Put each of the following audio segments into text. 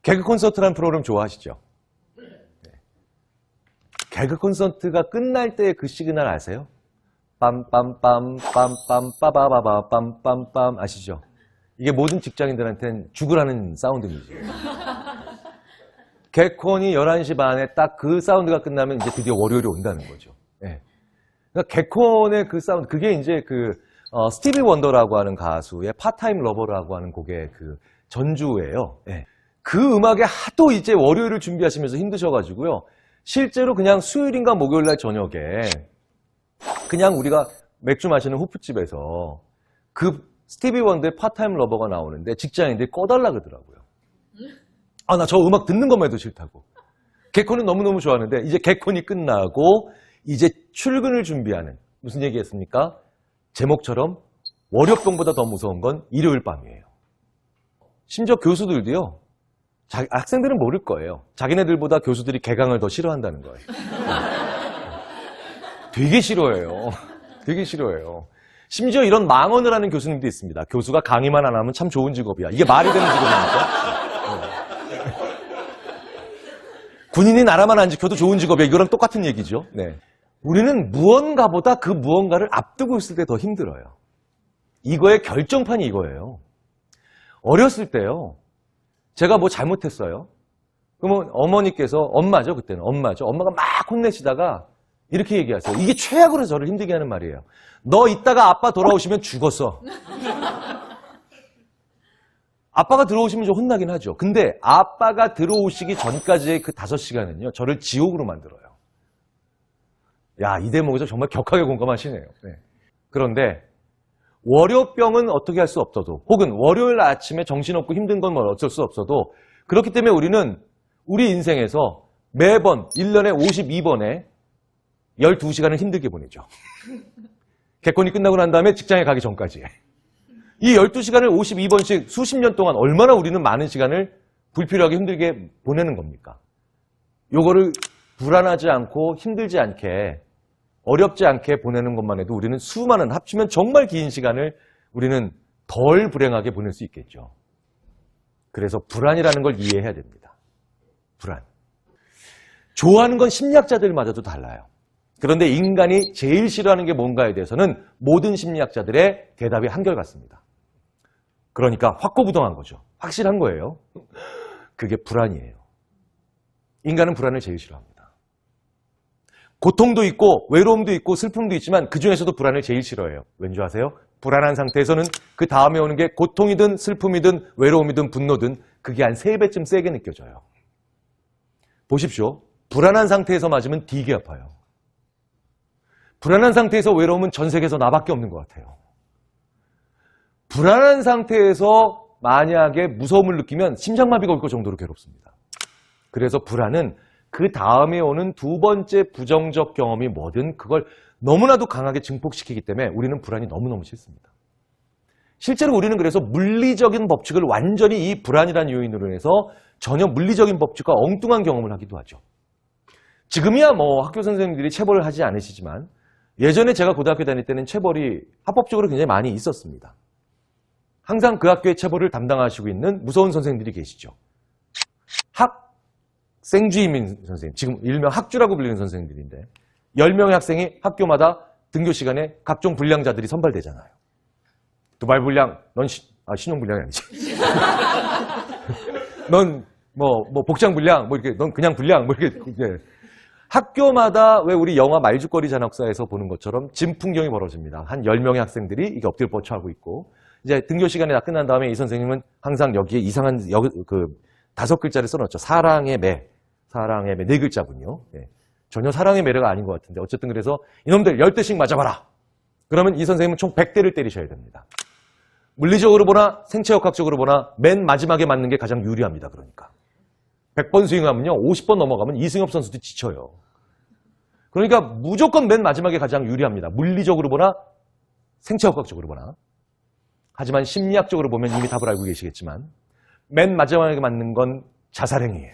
개그 콘서트라는 프로그램 좋아하시죠? 네. 개그 콘서트가 끝날 때의 그 시그널 아세요? 빰빰빰 빰빰 빠바바바 빰빰빰 아시죠? 이게 모든 직장인들한테는 죽으라는 사운드이죠. 개콘이 11시 반에 딱 그 사운드가 끝나면 이제 드디어 월요일이 온다는 거죠. 네. 그러니까 개콘의 그 사운드, 그게 이제 스티비 원더라고 하는 가수의 파타임 러버라고 하는 곡의 그 전주예요. 네. 그 음악에 하도 이제 월요일을 준비하시면서 힘드셔가지고요. 실제로 그냥 수요일인가 목요일날 저녁에 그냥 우리가 맥주 마시는 호프집에서 그 스티비 원더의 파타임 러버가 나오는데 직장인들이 꺼달라 그러더라고요. 아, 나 저 음악 듣는 것만 해도 싫다고. 개콘은 너무너무 좋아하는데 이제 개콘이 끝나고 이제 출근을 준비하는 무슨 얘기했습니까? 제목처럼 월요병보다 더 무서운 건 일요일 밤이에요. 심지어 교수들도요. 학생들은 모를 거예요. 자기네들보다 교수들이 개강을 더 싫어한다는 거예요. 되게 싫어해요. 되게 싫어해요. 심지어 이런 망언을 하는 교수님도 있습니다. 교수가 강의만 안 하면 참 좋은 직업이야. 이게 말이 되는 직업입니까? 군인이 나라만 안 지켜도 좋은 직업이야. 이거랑 똑같은 얘기죠. 네. 우리는 무언가보다 그 무언가를 앞두고 있을 때 더 힘들어요. 이거의 결정판이 이거예요. 어렸을 때요. 제가 뭐 잘못했어요. 그러면 어머니께서, 엄마죠, 그때는. 엄마죠. 엄마가 막 혼내시다가 이렇게 얘기하세요. 이게 최악으로 저를 힘들게 하는 말이에요. 너 이따가 아빠 돌아오시면 죽었어. 아빠가 들어오시면 좀 혼나긴 하죠. 근데 아빠가 들어오시기 전까지의 그 5시간은요. 저를 지옥으로 만들어요. 야, 이 대목에서 정말 격하게 공감하시네요. 네. 그런데 월요병은 어떻게 할 수 없어도 혹은 월요일 아침에 정신없고 힘든 건 어쩔 수 없어도 그렇기 때문에 우리는 우리 인생에서 매번 1년에 52번에 12시간을 힘들게 보내죠. 개콘이 끝나고 난 다음에 직장에 가기 전까지. 이 12시간을 52번씩 수십 년 동안 얼마나 우리는 많은 시간을 불필요하게 힘들게 보내는 겁니까? 요거를 불안하지 않고 힘들지 않게 어렵지 않게 보내는 것만 해도 우리는 수많은 합치면 정말 긴 시간을 우리는 덜 불행하게 보낼 수 있겠죠. 그래서 불안이라는 걸 이해해야 됩니다. 불안. 좋아하는 건 심리학자들마저도 달라요. 그런데 인간이 제일 싫어하는 게 뭔가에 대해서는 모든 심리학자들의 대답이 한결같습니다. 그러니까 확고부동한 거죠. 확실한 거예요. 그게 불안이에요. 인간은 불안을 제일 싫어합니다. 고통도 있고 외로움도 있고 슬픔도 있지만 그중에서도 불안을 제일 싫어해요. 왠지 아세요? 불안한 상태에서는 그 다음에 오는 게 고통이든 슬픔이든 외로움이든 분노든 그게 한 3배쯤 세게 느껴져요. 보십시오. 불안한 상태에서 맞으면 되게 아파요. 불안한 상태에서 외로움은 전 세계에서 나밖에 없는 것 같아요. 불안한 상태에서 만약에 무서움을 느끼면 심장마비가 올 것 정도로 괴롭습니다. 그래서 불안은 그 다음에 오는 2번째 부정적 경험이 뭐든 그걸 너무나도 강하게 증폭시키기 때문에 우리는 불안이 너무너무 싫습니다. 실제로 우리는 그래서 물리적인 법칙을 완전히 이 불안이라는 요인으로 해서 전혀 물리적인 법칙과 엉뚱한 경험을 하기도 하죠. 지금이야 뭐 학교 선생님들이 체벌을 하지 않으시지만 예전에 제가 고등학교 다닐 때는 체벌이 합법적으로 굉장히 많이 있었습니다. 항상 그 학교의 체벌을 담당하시고 있는 무서운 선생님들이 계시죠. 생주임인 선생님, 지금 일명 학주라고 불리는 선생님들인데 10명의 학생이 학교마다 등교 시간에 각종 불량자들이 선발되잖아요. 두발 불량, 넌 신용 불량이 아니지. 넌 복장 불량, 이렇게 넌 그냥 불량, 이렇게 학교마다 왜 우리 영화 말죽거리 잔혹사에서 보는 것처럼 진풍경이 벌어집니다. 한 10명의 학생들이 이게 엎드려 뻗쳐하고 있고 이제 등교 시간이 다 끝난 다음에 이 선생님은 항상 여기에 이상한 5글자를 써놓죠. 사랑의 매. 사랑의 매. 4글자군요. 네. 전혀 사랑의 매래가 아닌 것 같은데 어쨌든 그래서 이놈들 10대씩 맞아봐라. 그러면 이 선생님은 총 100대를 때리셔야 됩니다. 물리적으로 보나 생체역학적으로 보나 맨 마지막에 맞는 게 가장 유리합니다. 그러니까 100번 스윙하면요 50번 넘어가면 이승엽 선수도 지쳐요. 그러니까 무조건 맨 마지막에 가장 유리합니다. 물리적으로 보나 생체역학적으로 보나. 하지만 심리학적으로 보면 이미 답을 알고 계시겠지만 맨 마지막에 맞는 건 자살행위예요.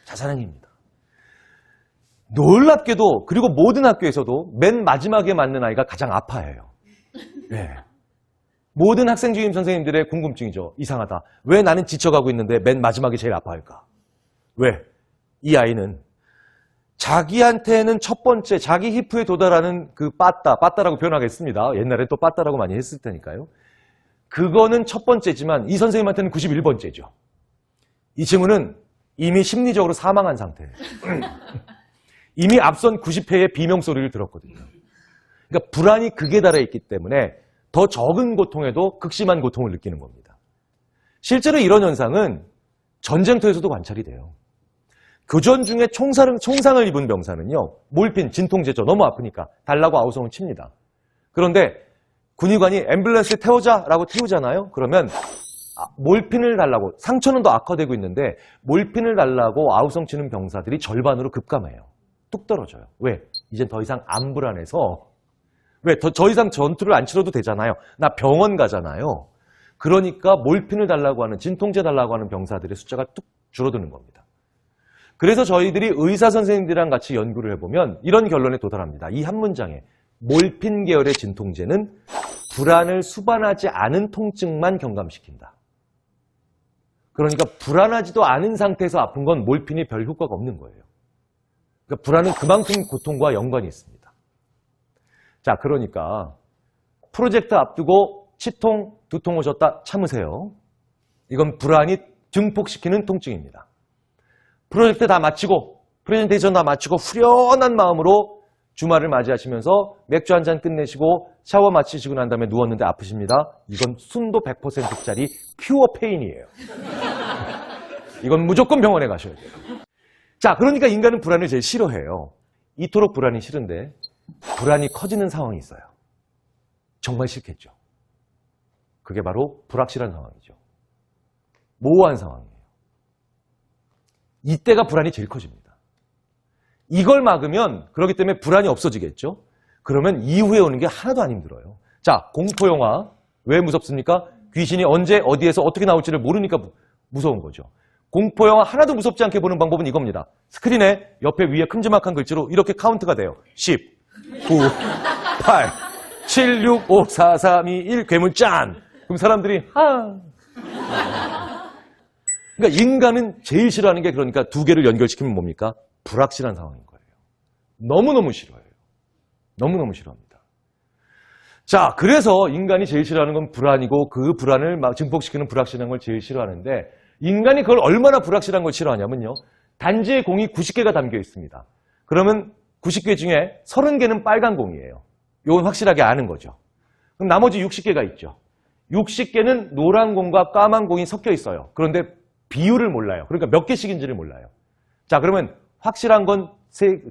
자살행위입니다. 놀랍게도 그리고 모든 학교에서도 맨 마지막에 맞는 아이가 가장 아파해요. 네. 모든 학생주임 선생님들의 궁금증이죠. 이상하다. 왜 나는 지쳐가고 있는데 맨 마지막에 제일 아파할까? 왜? 이 아이는 자기한테는 첫 번째 자기 히프에 도달하는 그 빠따라고 표현하겠습니다. 옛날에 또 빠따라고 많이 했을 테니까요. 그거는 첫 번째지만 이 선생님한테는 91번째죠. 이 친구는 이미 심리적으로 사망한 상태예요. 이미 앞선 90회의 비명소리를 들었거든요. 그러니까 불안이 극에 달해 있기 때문에 더 적은 고통에도 극심한 고통을 느끼는 겁니다. 실제로 이런 현상은 전쟁터에서도 관찰이 돼요. 교전 중에 총상을 입은 병사는요, 몰핀, 진통제죠. 너무 아프니까 달라고 아우성을 칩니다. 그런데 군의관이 앰뷸런스에 태우자라고 태우잖아요. 그러면 몰핀을 달라고, 상처는 더 악화되고 있는데 몰핀을 달라고 아우성 치는 병사들이 절반으로 급감해요. 뚝 떨어져요. 왜? 이젠 더 이상 안 불안해서. 왜? 더 이상 전투를 안 치러도 되잖아요. 나 병원 가잖아요. 그러니까 몰핀을 달라고 하는, 진통제 달라고 하는 병사들의 숫자가 뚝 줄어드는 겁니다. 그래서 저희들이 의사 선생님들이랑 같이 연구를 해보면 이런 결론에 도달합니다. 이 한 문장에 몰핀 계열의 진통제는 불안을 수반하지 않은 통증만 경감시킨다. 그러니까 불안하지도 않은 상태에서 아픈 건 몰핀이 별 효과가 없는 거예요. 그러니까 불안은 그만큼 고통과 연관이 있습니다. 자, 그러니까 프로젝트 앞두고 치통, 두통 오셨다 참으세요. 이건 불안이 증폭시키는 통증입니다. 프로젝트 다 마치고, 프레젠테이션 다 마치고 후련한 마음으로 주말을 맞이하시면서 맥주 한 잔 끝내시고 샤워 마치시고 난 다음에 누웠는데 아프십니다. 이건 순도 100%짜리 퓨어 페인이에요. 이건 무조건 병원에 가셔야 돼요. 자, 그러니까 인간은 불안을 제일 싫어해요. 이토록 불안이 싫은데 불안이 커지는 상황이 있어요. 정말 싫겠죠. 그게 바로 불확실한 상황이죠. 모호한 상황이에요. 이때가 불안이 제일 커집니다. 이걸 막으면 그렇기 때문에 불안이 없어지겠죠. 그러면 이후에 오는 게 하나도 안 힘들어요. 자, 공포영화 왜 무섭습니까? 귀신이 언제 어디에서 어떻게 나올지를 모르니까 무서운 거죠. 공포영화 하나도 무섭지 않게 보는 방법은 이겁니다. 스크린에 옆에 위에 큼지막한 글자로 이렇게 카운트가 돼요. 10, 9, 8, 7, 6, 5, 4, 3, 2, 1 괴물 짠! 그럼 사람들이 그러니까 인간은 제일 싫어하는 게 그러니까 두 개를 연결시키면 뭡니까? 불확실한 상황인 거예요. 너무너무 싫어해요. 너무너무 싫어합니다. 자, 그래서 인간이 제일 싫어하는 건 불안이고 그 불안을 막 증폭시키는 불확실한 걸 제일 싫어하는데 인간이 그걸 얼마나 불확실한 걸 싫어하냐면요. 단지의 공이 90개가 담겨 있습니다. 그러면 90개 중에 30개는 빨간 공이에요. 이건 확실하게 아는 거죠. 그럼 나머지 60개가 있죠. 60개는 노란 공과 까만 공이 섞여 있어요. 그런데 비율을 몰라요. 그러니까 몇 개씩인지를 몰라요. 자, 그러면 확실한 건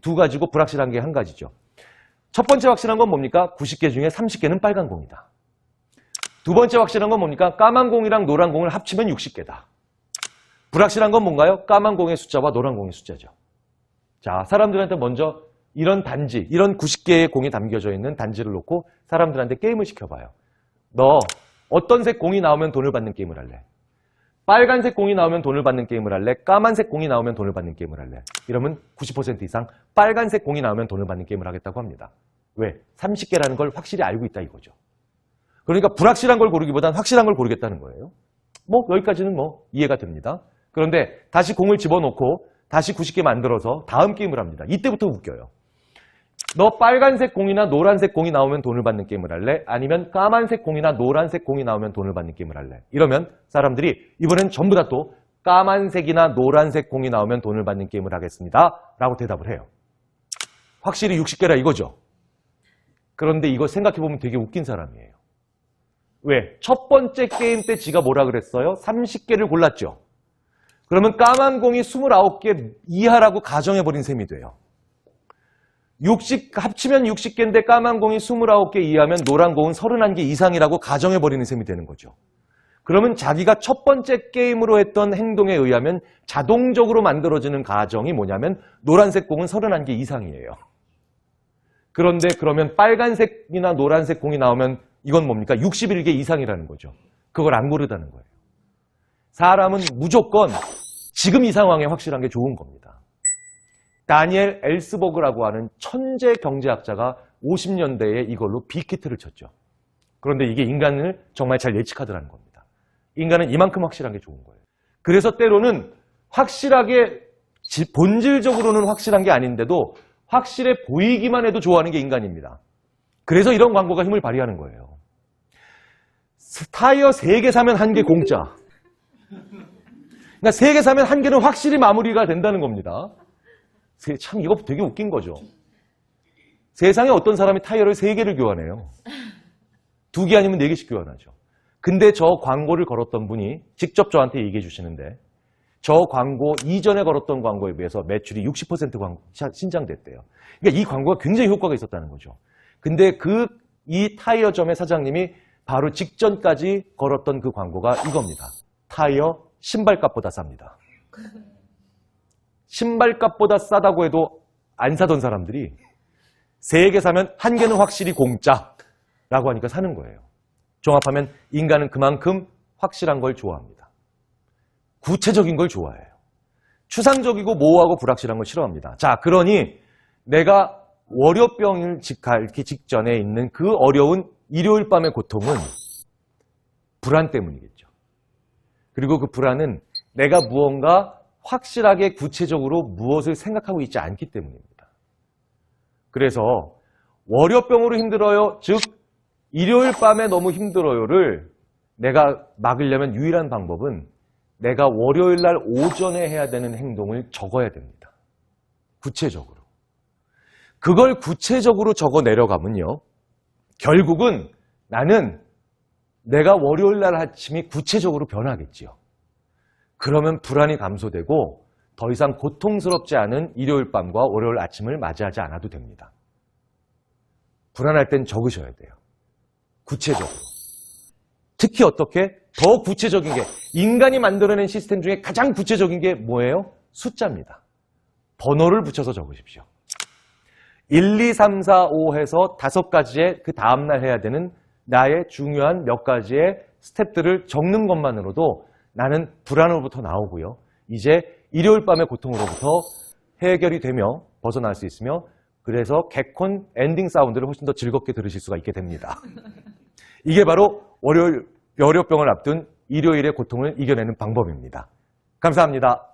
두 가지고 불확실한 게 한 가지죠. 첫 번째 확실한 건 뭡니까? 90개 중에 30개는 빨간 공이다. 두 번째 확실한 건 뭡니까? 까만 공이랑 노란 공을 합치면 60개다. 불확실한 건 뭔가요? 까만 공의 숫자와 노란 공의 숫자죠. 자, 사람들한테 먼저 이런 단지, 이런 90개의 공이 담겨져 있는 단지를 놓고 사람들한테 게임을 시켜봐요. 너 어떤 색 공이 나오면 돈을 받는 게임을 할래? 빨간색 공이 나오면 돈을 받는 게임을 할래? 까만색 공이 나오면 돈을 받는 게임을 할래? 이러면 90% 이상 빨간색 공이 나오면 돈을 받는 게임을 하겠다고 합니다. 왜? 30개라는 걸 확실히 알고 있다 이거죠. 그러니까 불확실한 걸 고르기보단 확실한 걸 고르겠다는 거예요. 뭐 여기까지는 뭐 이해가 됩니다. 그런데 다시 공을 집어넣고 다시 90개 만들어서 다음 게임을 합니다. 이때부터 웃겨요. 너 빨간색 공이나 노란색 공이 나오면 돈을 받는 게임을 할래? 아니면 까만색 공이나 노란색 공이 나오면 돈을 받는 게임을 할래? 이러면 사람들이 이번엔 전부 다 또 까만색이나 노란색 공이 나오면 돈을 받는 게임을 하겠습니다. 라고 대답을 해요. 확실히 60개라 이거죠. 그런데 이거 생각해보면 되게 웃긴 사람이에요. 왜? 첫 번째 게임 때 지가 뭐라 그랬어요? 30개를 골랐죠. 그러면 까만 공이 29개 이하라고 가정해버린 셈이 돼요. 합치면 60개인데 까만 공이 29개 이하면 노란 공은 31개 이상이라고 가정해버리는 셈이 되는 거죠. 그러면 자기가 첫 번째 게임으로 했던 행동에 의하면 자동적으로 만들어지는 가정이 뭐냐면 노란색 공은 31개 이상이에요. 그런데 그러면 빨간색이나 노란색 공이 나오면 이건 뭡니까? 61개 이상이라는 거죠. 그걸 안 고르다는 거예요. 사람은 무조건 지금 이 상황에 확실한 게 좋은 겁니다. 다니엘 엘스버그라고 하는 천재 경제학자가 50년대에 이걸로 빅히트를 쳤죠. 그런데 이게 인간을 정말 잘 예측하더라는 겁니다. 인간은 이만큼 확실한 게 좋은 거예요. 그래서 때로는 확실하게, 본질적으로는 확실한 게 아닌데도 확실해 보이기만 해도 좋아하는 게 인간입니다. 그래서 이런 광고가 힘을 발휘하는 거예요. 타이어 3개 사면 1개 공짜. 그러니까 3개 사면 1개는 확실히 마무리가 된다는 겁니다. 참 이거 되게 웃긴 거죠. 세상에 어떤 사람이 타이어를 3개를 교환해요. 2개 아니면 4개씩 교환하죠. 근데 저 광고를 걸었던 분이 직접 저한테 얘기해 주시는데 저 광고 이전에 걸었던 광고에 비해서 매출이 60% 신장됐대요. 그러니까 이 광고가 굉장히 효과가 있었다는 거죠. 근데 이 타이어점의 사장님이 바로 직전까지 걸었던 그 광고가 이겁니다. 타이어 신발값보다 쌉니다. 신발값보다 싸다고 해도 안 사던 사람들이 3개 사면 1개는 확실히 공짜라고 하니까 사는 거예요. 종합하면 인간은 그만큼 확실한 걸 좋아합니다. 구체적인 걸 좋아해요. 추상적이고 모호하고 불확실한 걸 싫어합니다. 자, 그러니 내가 월요병을 앓기 직전에 있는 그 어려운 일요일 밤의 고통은 불안 때문이겠죠. 그리고 그 불안은 내가 무언가 확실하게 구체적으로 무엇을 생각하고 있지 않기 때문입니다. 그래서 월요병으로 힘들어요, 즉 일요일 밤에 너무 힘들어요를 내가 막으려면 유일한 방법은 내가 월요일 날 오전에 해야 되는 행동을 적어야 됩니다. 구체적으로. 그걸 구체적으로 적어 내려가면요. 결국은 나는 내가 월요일 날 아침이 구체적으로 변하겠지요. 그러면 불안이 감소되고 더 이상 고통스럽지 않은 일요일 밤과 월요일 아침을 맞이하지 않아도 됩니다. 불안할 땐 적으셔야 돼요. 구체적으로. 특히 어떻게? 더 구체적인 게 인간이 만들어낸 시스템 중에 가장 구체적인 게 뭐예요? 숫자입니다. 번호를 붙여서 적으십시오. 1, 2, 3, 4, 5 해서 5가지의 그 다음날 해야 되는 나의 중요한 몇 가지의 스텝들을 적는 것만으로도 나는 불안으로부터 나오고요. 이제 일요일 밤의 고통으로부터 해결이 되며 벗어날 수 있으며 그래서 개콘 엔딩 사운드를 훨씬 더 즐겁게 들으실 수가 있게 됩니다. 이게 바로 월요병을 앞둔 일요일의 고통을 이겨내는 방법입니다. 감사합니다.